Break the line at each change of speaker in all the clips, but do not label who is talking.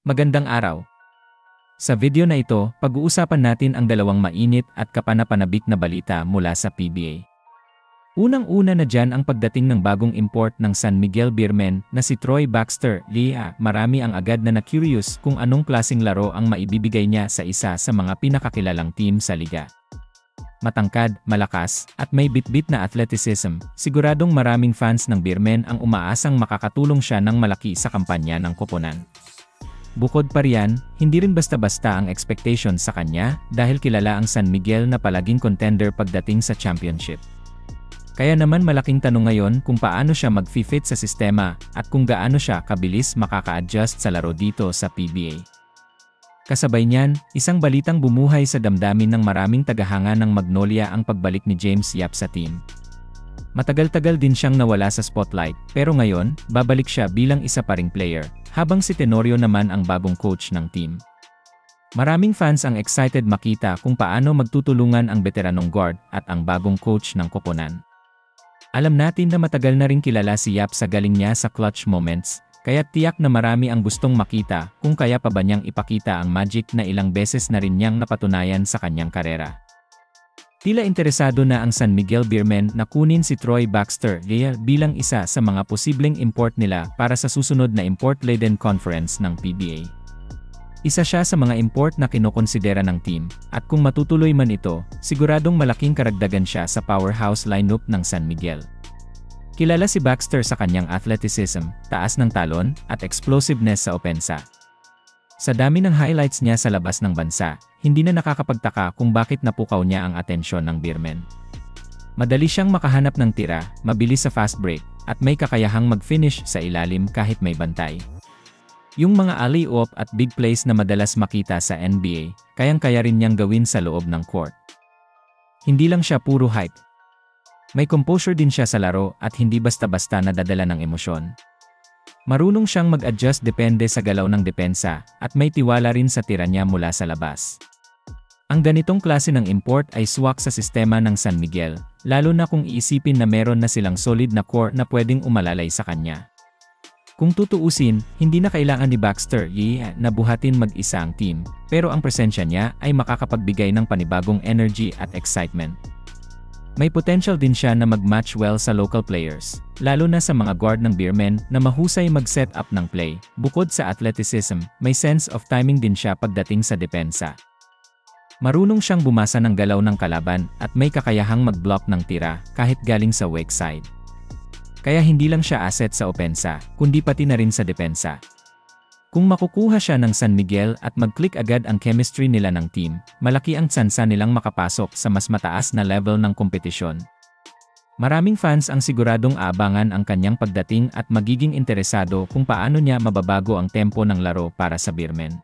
Magandang araw. Sa video na ito, pag-uusapan natin ang dalawang mainit at kapanapanabik na balita mula sa PBA. Unang-una na dyan ang pagdating ng bagong import ng San Miguel Beermen na si Troy Baxter. Marami ang agad na na-curious kung anong klaseng laro ang maibibigay niya sa isa sa mga pinakakilalang team sa liga. Matangkad, malakas, at may bitbit na athleticism, siguradong maraming fans ng Beermen ang umaasang makakatulong siya ng malaki sa kampanya ng koponan. Bukod pa riyan, hindi rin basta-basta ang expectation sa kanya dahil kilala ang San Miguel na palaging contender pagdating sa championship. Kaya naman malaking tanong ngayon kung paano siya mag-fit sa sistema at kung gaano siya kabilis makaka-adjust sa laro dito sa PBA. Kasabay niyan, isang balitang bumuhay sa damdamin ng maraming tagahanga ng Magnolia ang pagbalik ni James Yap sa team. Matagal-tagal din siyang nawala sa spotlight, pero ngayon, babalik siya bilang isa pa ring player, habang si Tenorio naman ang bagong coach ng team. Maraming fans ang excited makita kung paano magtutulungan ang veteranong guard at ang bagong coach ng koponan. Alam natin na matagal na ring kilala si Yap sa galing niya sa clutch moments, kaya tiyak na marami ang gustong makita kung kaya pa ba niyang ipakita ang magic na ilang beses na rin niyang napatunayan sa kanyang karera. Tila interesado na ang San Miguel Beermen na kunin si Troy Baxter bilang isa sa mga posibleng import nila para sa susunod na import-laden conference ng PBA. Isa siya sa mga import na kinokonsidera ng team, at kung matutuloy man ito, siguradong malaking karagdagan siya sa powerhouse lineup ng San Miguel. Kilala si Baxter sa kanyang athleticism, taas ng talon, at explosiveness sa opensa. Sa dami ng highlights niya sa labas ng bansa, hindi na nakakapagtaka kung bakit napukaw niya ang atensyon ng Beermen. Madali siyang makahanap ng tira, mabilis sa fast break, at may kakayahang mag-finish sa ilalim kahit may bantay. Yung mga alley-oop at big plays na madalas makita sa NBA, kayang-kaya rin niyang gawin sa loob ng court. Hindi lang siya puro hype. May composure din siya sa laro at hindi basta-basta nadadala ng emosyon. Marunong siyang mag-adjust depende sa galaw ng depensa at may tiwala rin sa tira niya mula sa labas. Ang ganitong klase ng import ay swak sa sistema ng San Miguel, lalo na kung iisipin na meron na silang solid na core na pwedeng umalalay sa kanya. Kung tutuusin, hindi na kailangan ni Baxter na buhatin mag-isa ang team, pero ang presensya niya ay makakapagbigay ng panibagong energy at excitement. May potential din siya na mag-match well sa local players, lalo na sa mga guard ng Beermen na mahusay mag-set up ng play. Bukod sa athleticism, may sense of timing din siya pagdating sa depensa. Marunong siyang bumasa ng galaw ng kalaban at may kakayahang mag-block ng tira kahit galing sa weak side. Kaya hindi lang siya asset sa opensa, kundi pati na rin sa depensa. Kung makukuha siya ng San Miguel at mag-click agad ang chemistry nila ng team, malaki ang tsansa nilang makapasok sa mas mataas na level ng kompetisyon. Maraming fans ang siguradong aabangan ang kanyang pagdating at magiging interesado kung paano niya mababago ang tempo ng laro para sa Beermen.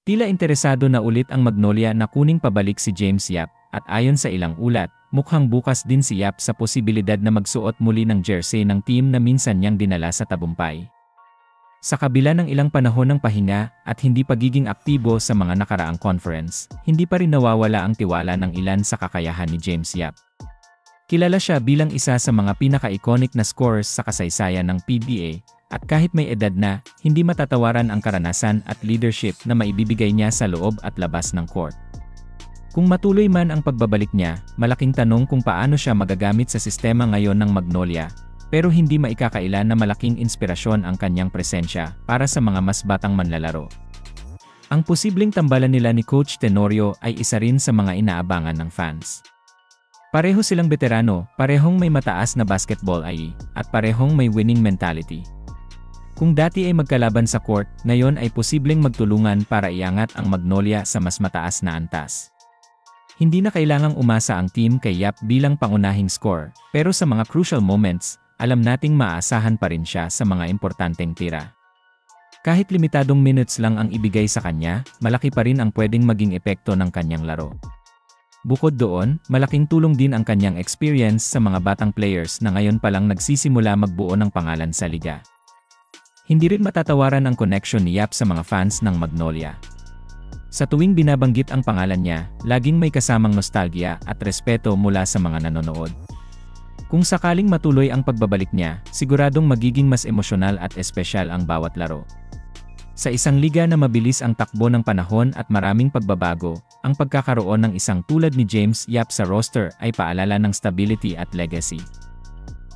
Tila interesado na ulit ang Magnolia na kuning pabalik si James Yap, at ayon sa ilang ulat, mukhang bukas din si Yap sa posibilidad na magsuot muli ng jersey ng team na minsan niyang dinala sa tagumpay. Sa kabila ng ilang panahon ng pahinga at hindi pagiging aktibo sa mga nakaraang conference, hindi pa rin nawawala ang tiwala ng ilan sa kakayahan ni James Yap. Kilala siya bilang isa sa mga pinaka-iconic na scorers sa kasaysayan ng PBA, at kahit may edad na, hindi matatawaran ang karanasan at leadership na maibibigay niya sa loob at labas ng court. Kung matuloy man ang pagbabalik niya, malaking tanong kung paano siya magagamit sa sistema ngayon ng Magnolia. Pero hindi maikakaila na malaking inspirasyon ang kanyang presensya para sa mga mas batang manlalaro. Ang posibleng tambalan nila ni Coach Tenorio ay isa rin sa mga inaabangan ng fans. Pareho silang veterano, parehong may mataas na basketball IQ, at parehong may winning mentality. Kung dati ay magkalaban sa court, ngayon ay posibleng magtulungan para iangat ang Magnolia sa mas mataas na antas. Hindi na kailangang umasa ang team kay Yap bilang pangunahing scorer, pero sa mga crucial moments, alam nating maaasahan pa rin siya sa mga importanteng tira. Kahit limitadong minutes lang ang ibigay sa kanya, malaki pa rin ang pwedeng maging epekto ng kanyang laro. Bukod doon, malaking tulong din ang kanyang experience sa mga batang players na ngayon pa lang nagsisimula magbuo ng pangalan sa liga. Hindi rin matatawaran ang connection ni Yap sa mga fans ng Magnolia. Sa tuwing binabanggit ang pangalan niya, laging may kasamang nostalgia at respeto mula sa mga nanonood. Kung sakaling matuloy ang pagbabalik niya, siguradong magiging mas emosyonal at espesyal ang bawat laro. Sa isang liga na mabilis ang takbo ng panahon at maraming pagbabago, ang pagkakaroon ng isang tulad ni James Yap sa roster ay paalala ng stability at legacy.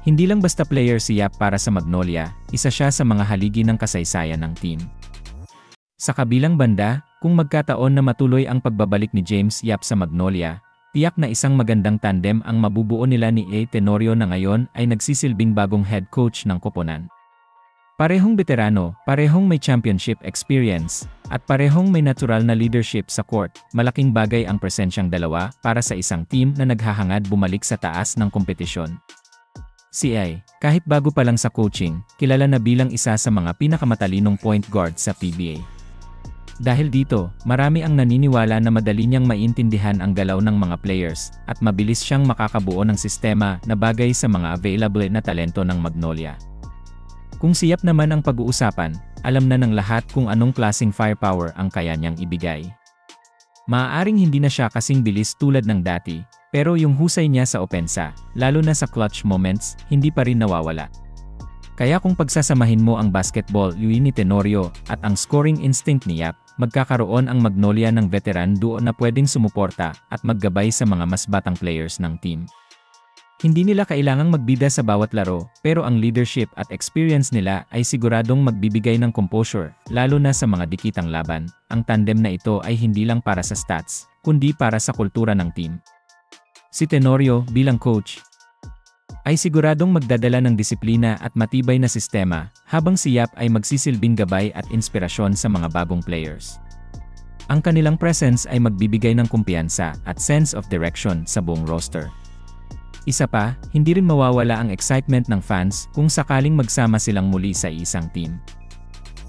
Hindi lang basta player si Yap para sa Magnolia, isa siya sa mga haligi ng kasaysayan ng team. Sa kabilang banda, kung magkataon na matuloy ang pagbabalik ni James Yap sa Magnolia, tiyak na isang magandang tandem ang mabubuo nila ni A. Tenorio na ngayon ay nagsisilbing bagong head coach ng koponan. Parehong veterano, parehong may championship experience, at parehong may natural na leadership sa court. Malaking bagay ang presensyang dalawa para sa isang team na naghahangad bumalik sa taas ng kompetisyon. Si A, kahit bago pa lang sa coaching, kilala na bilang isa sa mga pinakamatalinong point guard sa PBA. Dahil dito, marami ang naniniwala na madali niyang maintindihan ang galaw ng mga players, at mabilis siyang makakabuo ng sistema na bagay sa mga available na talento ng Magnolia. Kung si Yap naman ang pag-uusapan, alam na ng lahat kung anong klaseng firepower ang kaya niyang ibigay. Maaaring hindi na siya kasing bilis tulad ng dati, pero yung husay niya sa opensa, lalo na sa clutch moments, hindi pa rin nawawala. Kaya kung pagsasamahin mo ang basketball ni Tenorio at ang scoring instinct ni Yap, magkakaroon ang Magnolia ng veteran duo na pwedeng sumuporta at maggabay sa mga mas batang players ng team. Hindi nila kailangang magbida sa bawat laro, pero ang leadership at experience nila ay siguradong magbibigay ng composure, lalo na sa mga dikitang laban. Ang tandem na ito ay hindi lang para sa stats, kundi para sa kultura ng team. Si Tenorio bilang coach ay siguradong magdadala ng disiplina at matibay na sistema, habang si Yap ay magsisilbing gabay at inspirasyon sa mga bagong players. Ang kanilang presence ay magbibigay ng kumpiyansa at sense of direction sa buong roster. Isa pa, hindi rin mawawala ang excitement ng fans kung sakaling magsama silang muli sa isang team.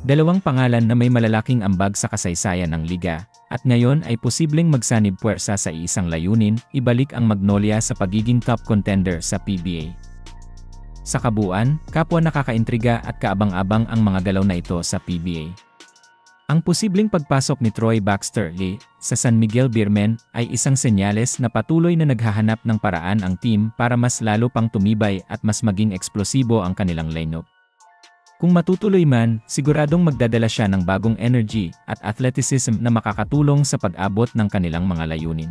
Dalawang pangalan na may malalaking ambag sa kasaysayan ng liga, at ngayon ay posibleng magsanib puwersa sa isang layunin, ibalik ang Magnolia sa pagiging top contender sa PBA. Sa kabuuan, kapwa nakakaintriga at kaabang-abang ang mga galaw na ito sa PBA. Ang posibleng pagpasok ni Troy Baxter Lee sa San Miguel Beermen ay isang senyales na patuloy na naghahanap ng paraan ang team para mas lalo pang tumibay at mas maging eksplosibo ang kanilang lineup. Kung matutuloy man, siguradong magdadala siya ng bagong energy at athleticism na makakatulong sa pag-abot ng kanilang mga layunin.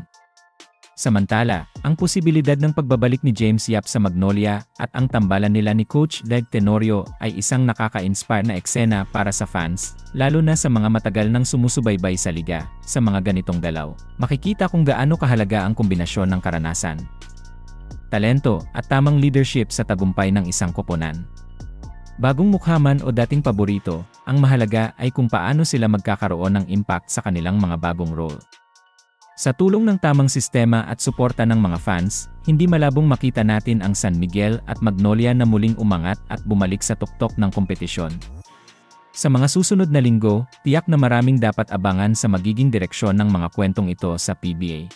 Samantala, ang posibilidad ng pagbabalik ni James Yap sa Magnolia at ang tambalan nila ni Coach Deg Tenorio ay isang nakaka-inspire na eksena para sa fans, lalo na sa mga matagal nang sumusubaybay sa liga. Sa mga ganitong dalaw, makikita kung gaano kahalaga ang kombinasyon ng karanasan, talento, at tamang leadership sa tagumpay ng isang koponan. Bagong mukha man o dating paborito, ang mahalaga ay kung paano sila magkakaroon ng impact sa kanilang mga bagong role. Sa tulong ng tamang sistema at suporta ng mga fans, hindi malabong makita natin ang San Miguel at Magnolia na muling umangat at bumalik sa tuktok ng kompetisyon. Sa mga susunod na linggo, tiyak na maraming dapat abangan sa magiging direksyon ng mga kwentong ito sa PBA.